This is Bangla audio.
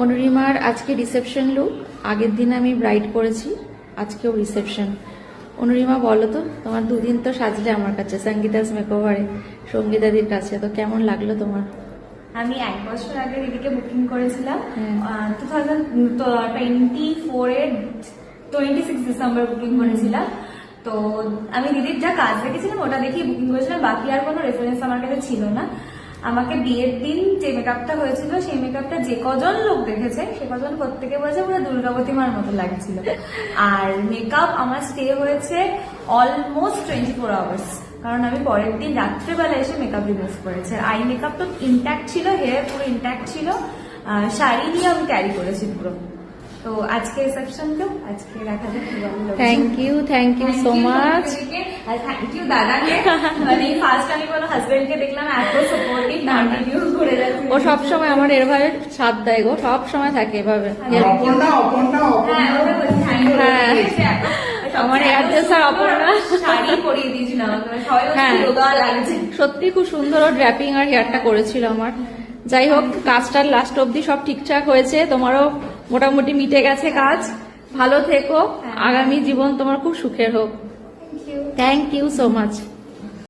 অনুরিমার আজকে রিসেপশন লুক। আগের দিন আমি ব্রাইড করেছি, আজকেও রিসেপশন। অনুরিমা বলো তো, তোমার দুদিন তো সাজলে আমার কাছে সঙ্গীতাস মেকওভারে, সঙ্গীতাদির কাছে, তো কেমন লাগলো তোমার? আমি 1 বছর আগে দিদিকে বুকিং করেছিলাম 2024 এর 26 ডিসেম্বর বুকিং করেছিলাম। তো আমি দিদির যা কাজ দেখেছিলাম ওটা দেখেই বুকিং করেছিলাম, বাকি আর কোনো রেফারেন্স আমার কাছে ছিল না। আমাকে বিয়ের দিন যে মেকআপটা হয়েছিল সেই মেকআপটা যে কজন লোক দেখেছে সে কজন প্রত্যেকে বলেছে পুরো দুর্গাবতী মার মতো লাগছিল। আর মেকআপ আমার স্টে হয়েছে অলমোস্ট 24 আওয়ার্স, কারণ আমি পরের দিন রাত্রেবেলা এসে মেকআপ রিমুভ করেছি। আর আই মেকআপ তো ইনট্যাক্ট ছিল, হেয়ার পুরো ইনট্যাক্ট ছিল, শাড়ি নিয়ে আমি ক্যারি করেছি পুরো। তো আজকে রিসেপশনকেও আজকে দেখা যাক। Thank you so much. আর থ্যাংক ইউ দাদাকে, মানে ফার্স্ট আমি কোনো হাজবেন্ডকে দেখলাম এত সাপোর্টিভ, কন্টিনিউ করে যাচ্ছে। ও সবসময় আমার এভাবে সাথ দেয় গো, সব সময় থাকে এভাবে। আমার এয়ারটেল অপর্ণা শাড়ি পরিয়ে দিয়েছিল আমাকে, সবাই লাগছে। সত্যি খুব সুন্দর ও ড্র্যাপিং আর হেয়ারটা করেছিল আমার। যাই হোক, কাজটার লাস্ট অব্দি সব ঠিকঠাক হয়েছে, তোমারও মোটামুটি মিটে গেছে কাজ। ভালো থেকো, আগামী জীবন তোমার খুব সুখের হোক। Thank you so much.